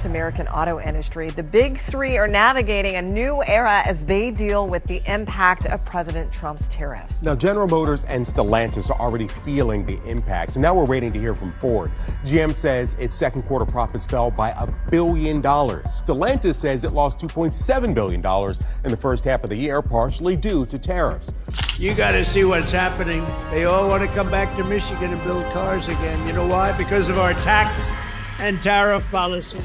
North American auto industry. The big three are navigating a new era as they deal with the impact of President Trump's tariffs. Now, General Motors and Stellantis are already feeling the impacts, and now we're waiting to hear from Ford. GM says its second quarter profits fell by $1 billion. Stellantis says it lost $2.7 billion in the first half of the year, partially due to tariffs. You got to see what's happening. They all want to come back to Michigan and build cars again. You know why? Because of our tax and tariff policy.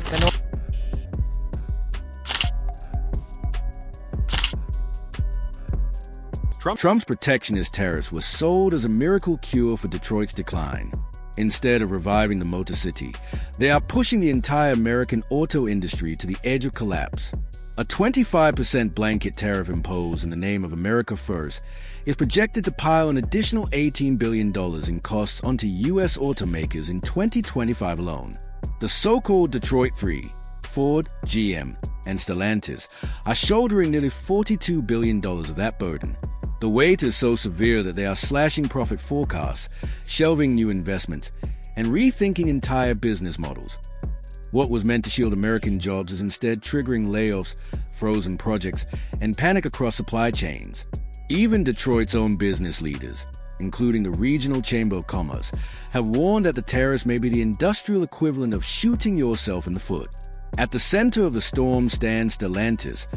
Trump's protectionist tariffs were sold as a miracle cure for Detroit's decline. Instead of reviving the Motor City, they are pushing the entire American auto industry to the edge of collapse. A 25% blanket tariff imposed in the name of America First is projected to pile an additional $18 billion in costs onto U.S. automakers in 2025 alone. The so-called Detroit Three, Ford, GM, and Stellantis, are shouldering nearly $42 billion of that burden. The weight is so severe that they are slashing profit forecasts, shelving new investments, and rethinking entire business models. What was meant to shield American jobs is instead triggering layoffs, frozen projects, and panic across supply chains. Even Detroit's own business leaders, including the Regional Chamber of Commerce, have warned that the tariffs may be the industrial equivalent of shooting yourself in the foot. At the center of the storm stands Stellantis,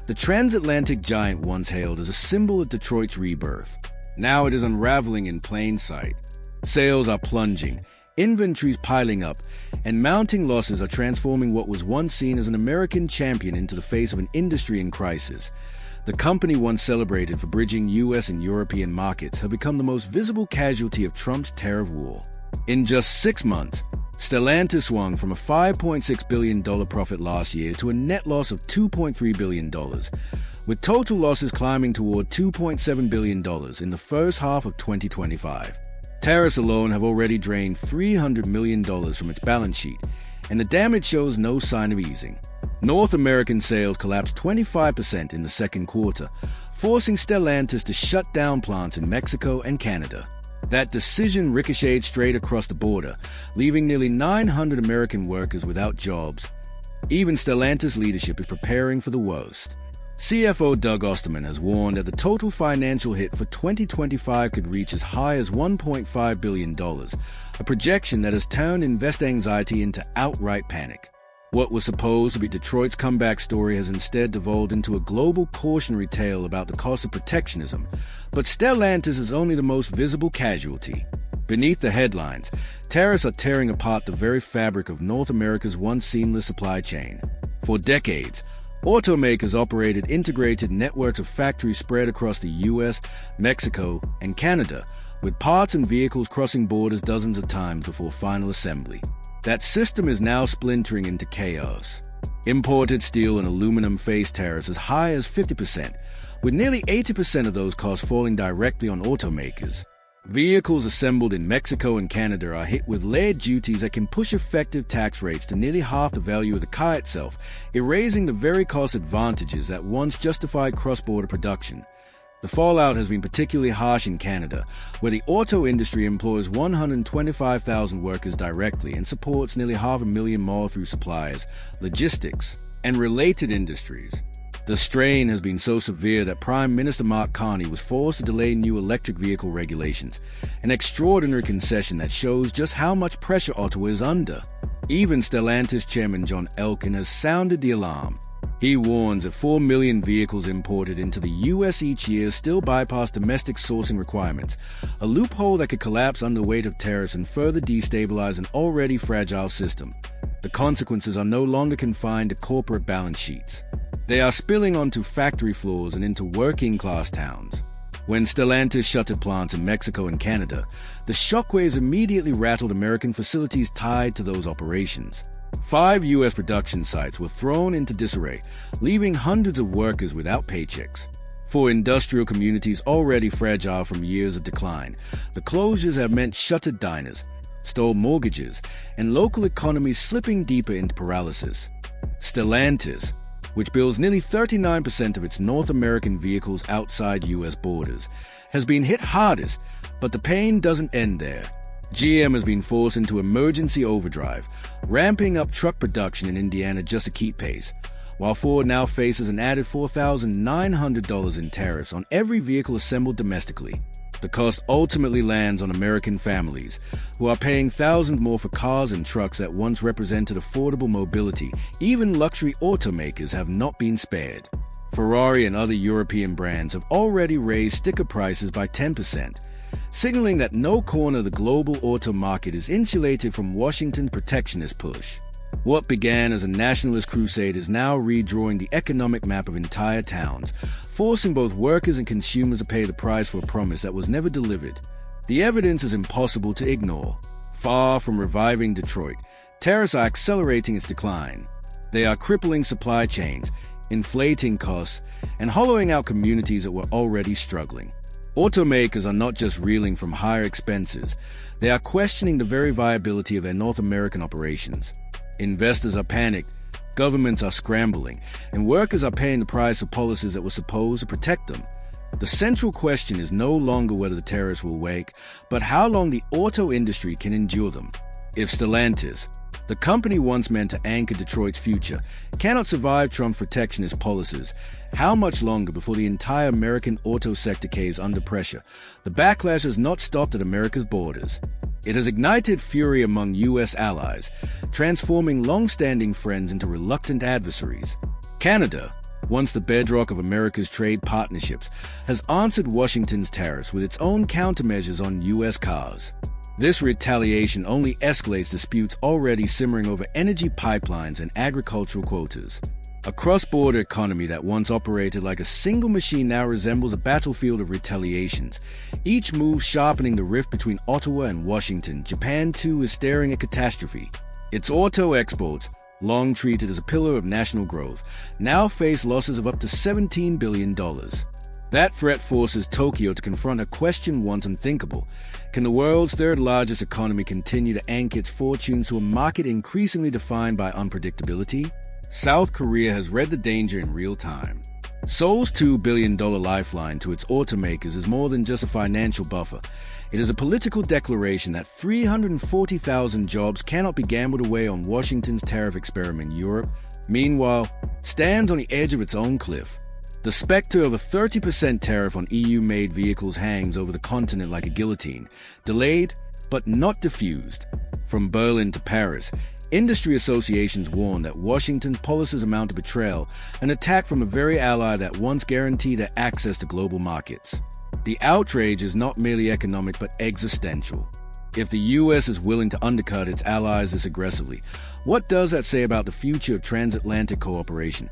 the transatlantic giant once hailed as a symbol of Detroit's rebirth. Now it is unraveling in plain sight. Sales are plunging, inventories piling up, and mounting losses are transforming what was once seen as an American champion into the face of an industry in crisis. The company once celebrated for bridging U.S. and European markets have become the most visible casualty of Trump's tariff war. In just 6 months, Stellantis swung from a $5.6 billion profit last year to a net loss of $2.3 billion, with total losses climbing toward $2.7 billion in the first half of 2025. Tariffs alone have already drained $300 million from its balance sheet, and the damage shows no sign of easing. North American sales collapsed 25% in the second quarter, forcing Stellantis to shut down plants in Mexico and Canada. That decision ricocheted straight across the border, leaving nearly 900 American workers without jobs. Even Stellantis leadership is preparing for the worst. CFO Doug Osterman has warned that the total financial hit for 2025 could reach as high as $1.5 billion, a projection that has turned investor anxiety into outright panic. What was supposed to be Detroit's comeback story has instead devolved into a global cautionary tale about the cost of protectionism, but Stellantis is only the most visible casualty. Beneath the headlines, tariffs are tearing apart the very fabric of North America's once seamless supply chain. For decades, automakers operated integrated networks of factories spread across the U.S., Mexico, and Canada, with parts and vehicles crossing borders dozens of times before final assembly. That system is now splintering into chaos. Imported steel and aluminum face tariffs as high as 50%, with nearly 80% of those costs falling directly on automakers. Vehicles assembled in Mexico and Canada are hit with layered duties that can push effective tax rates to nearly half the value of the car itself, erasing the very cost advantages that once justified cross-border production. The fallout has been particularly harsh in Canada, where the auto industry employs 125,000 workers directly and supports nearly 500,000 more through suppliers, logistics, and related industries. The strain has been so severe that Prime Minister Mark Carney was forced to delay new electric vehicle regulations, an extraordinary concession that shows just how much pressure Ottawa is under. Even Stellantis Chairman John Elkann has sounded the alarm. He warns that 4 million vehicles imported into the U.S. each year still bypass domestic sourcing requirements, a loophole that could collapse under the weight of tariffs and further destabilize an already fragile system. The consequences are no longer confined to corporate balance sheets. They are spilling onto factory floors and into working-class towns. When Stellantis shuttered plants in Mexico and Canada, the shockwaves immediately rattled American facilities tied to those operations. 5 U.S. production sites were thrown into disarray, leaving hundreds of workers without paychecks. For industrial communities already fragile from years of decline, the closures have meant shuttered diners, stalled mortgages, and local economies slipping deeper into paralysis. Stellantis, which builds nearly 39% of its North American vehicles outside U.S. borders, has been hit hardest, but the pain doesn't end there. GM has been forced into emergency overdrive, ramping up truck production in Indiana just to keep pace, while Ford now faces an added $4,900 in tariffs on every vehicle assembled domestically. The cost ultimately lands on American families, who are paying thousands more for cars and trucks that once represented affordable mobility. Even luxury automakers have not been spared. Ferrari and other European brands have already raised sticker prices by 10%, signaling that no corner of the global auto market is insulated from Washington's protectionist push. What began as a nationalist crusade is now redrawing the economic map of entire towns, forcing both workers and consumers to pay the price for a promise that was never delivered. The evidence is impossible to ignore. Far from reviving Detroit, tariffs are accelerating its decline. They are crippling supply chains, inflating costs, and hollowing out communities that were already struggling. Automakers are not just reeling from higher expenses, they are questioning the very viability of their North American operations. Investors are panicked, governments are scrambling, and workers are paying the price for policies that were supposed to protect them. The central question is no longer whether the tariffs will work, but how long the auto industry can endure them. If Stellantis, the company once meant to anchor Detroit's future, cannot survive Trump's protectionist policies, how much longer before the entire American auto sector caves under pressure? The backlash has not stopped at America's borders. It has ignited fury among U.S. allies, transforming long-standing friends into reluctant adversaries. Canada, once the bedrock of America's trade partnerships, has answered Washington's tariffs with its own countermeasures on U.S. cars. This retaliation only escalates disputes already simmering over energy pipelines and agricultural quotas. A cross-border economy that once operated like a single machine now resembles a battlefield of retaliations, each move sharpening the rift between Ottawa and Washington. Japan, too, is staring at catastrophe. Its auto exports, long treated as a pillar of national growth, now face losses of up to $17 billion. That threat forces Tokyo to confront a question once unthinkable. Can the world's third-largest economy continue to anchor its fortunes to a market increasingly defined by unpredictability? South Korea has read the danger in real time. Seoul's $2 billion lifeline to its automakers is more than just a financial buffer. It is a political declaration that 340,000 jobs cannot be gambled away on Washington's tariff experiment. Europe, meanwhile, stands on the edge of its own cliff. The specter of a 30% tariff on EU-made vehicles hangs over the continent like a guillotine, delayed but not diffused. From Berlin to Paris, industry associations warn that Washington's policies amount to betrayal, an attack from a very ally that once guaranteed their access to global markets. The outrage is not merely economic but existential. If the U.S. is willing to undercut its allies this aggressively, what does that say about the future of transatlantic cooperation?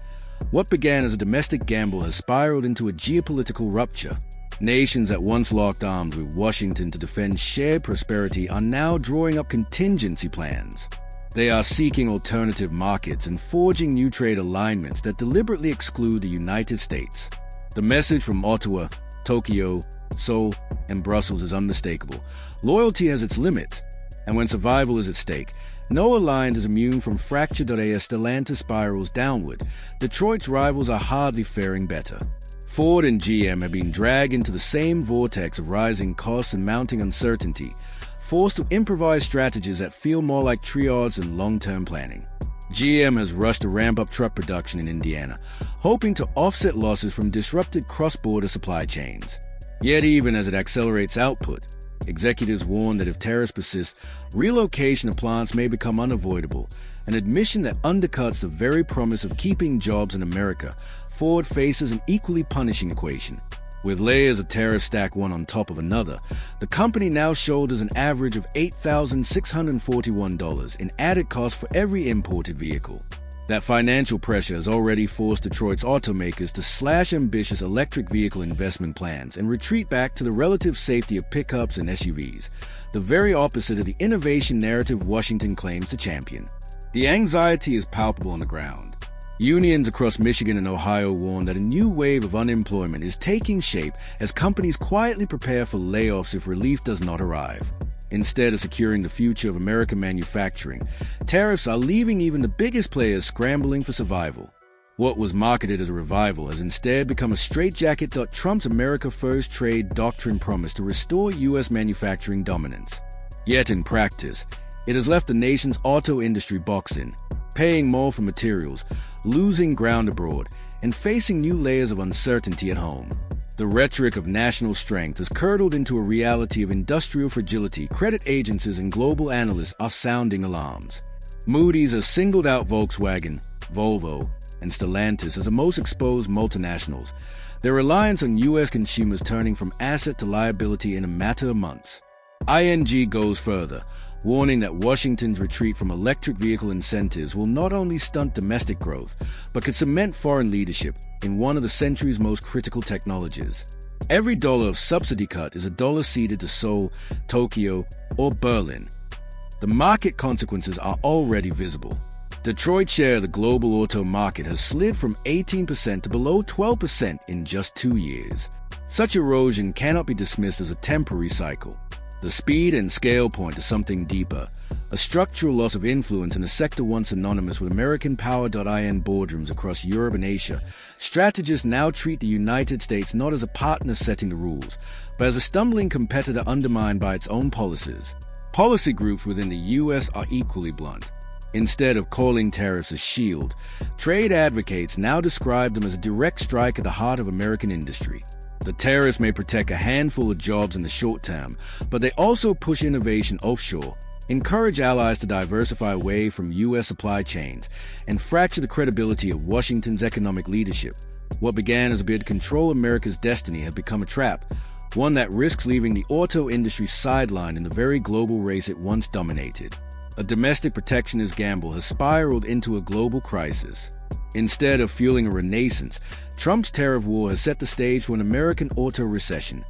What began as a domestic gamble has spiraled into a geopolitical rupture. Nations that once locked arms with Washington to defend shared prosperity are now drawing up contingency plans. They are seeking alternative markets and forging new trade alignments that deliberately exclude the United States. The message from Ottawa, Tokyo, Seoul, and Brussels is unmistakable. Loyalty has its limits, and when survival is at stake, no alliance is immune from fractured as Stellantis spirals downward. Detroit's rivals are hardly faring better. Ford and GM have been dragged into the same vortex of rising costs and mounting uncertainty, forced to improvise strategies that feel more like triage than long-term planning. GM has rushed to ramp up truck production in Indiana, hoping to offset losses from disrupted cross-border supply chains. Yet even as it accelerates output, executives warn that if tariffs persist, relocation of plants may become unavoidable, an admission that undercuts the very promise of keeping jobs in America. Ford faces an equally punishing equation. With layers of tariffs stacked one on top of another, the company now shoulders an average of $8,641 in added cost for every imported vehicle. That financial pressure has already forced Detroit's automakers to slash ambitious electric vehicle investment plans and retreat back to the relative safety of pickups and SUVs, the very opposite of the innovation narrative Washington claims to champion. The anxiety is palpable on the ground. Unions across Michigan and Ohio warn that a new wave of unemployment is taking shape as companies quietly prepare for layoffs if relief does not arrive. Instead of securing the future of American manufacturing, tariffs are leaving even the biggest players scrambling for survival. What was marketed as a revival has instead become a straitjacket. Trump's America First trade doctrine promised to restore U.S. manufacturing dominance. Yet in practice, it has left the nation's auto industry boxing, paying more for materials, losing ground abroad, and facing new layers of uncertainty at home. The rhetoric of national strength has curdled into a reality of industrial fragility. Credit agencies and global analysts are sounding alarms. Moody's has singled out Volkswagen, Volvo, and Stellantis as the most exposed multinationals, their reliance on U.S. consumers turning from asset to liability in a matter of months. ING goes further, warning that Washington's retreat from electric vehicle incentives will not only stunt domestic growth, but could cement foreign leadership in one of the century's most critical technologies. Every dollar of subsidy cut is a dollar ceded to Seoul, Tokyo, or Berlin. The market consequences are already visible. Detroit's share of the global auto market has slid from 18% to below 12% in just 2 years. Such erosion cannot be dismissed as a temporary cycle. The speed and scale point to something deeper, a structural loss of influence in a sector once synonymous with American Power.in boardrooms across Europe and Asia. Strategists now treat the United States not as a partner setting the rules, but as a stumbling competitor undermined by its own policies. Policy groups within the U.S. are equally blunt. Instead of calling tariffs a shield, trade advocates now describe them as a direct strike at the heart of American industry. The tariffs may protect a handful of jobs in the short term, but they also push innovation offshore, encourage allies to diversify away from U.S. supply chains, and fracture the credibility of Washington's economic leadership. What began as a bid to control America's destiny has become a trap, one that risks leaving the auto industry sidelined in the very global race it once dominated. A domestic protectionist gamble has spiraled into a global crisis. Instead of fueling a renaissance, Trump's tariff war has set the stage for an American auto recession.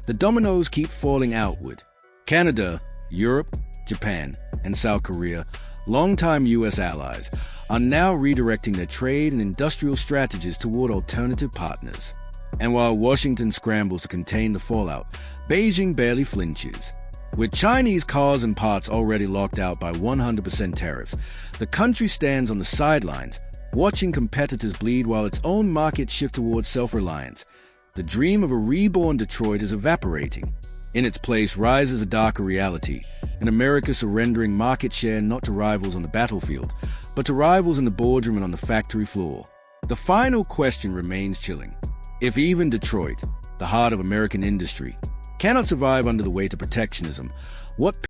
The dominoes keep falling outward. Canada, Europe, Japan, and South Korea, longtime U.S. allies, are now redirecting their trade and industrial strategies toward alternative partners. And while Washington scrambles to contain the fallout, Beijing barely flinches. With Chinese cars and parts already locked out by 100% tariffs, the country stands on the sidelines, watching competitors bleed while its own markets shift towards self-reliance. The dream of a reborn Detroit is evaporating. In its place rises a darker reality, an America surrendering market share not to rivals on the battlefield, but to rivals in the boardroom and on the factory floor. The final question remains chilling. If even Detroit, the heart of American industry, cannot survive under the weight of protectionism, what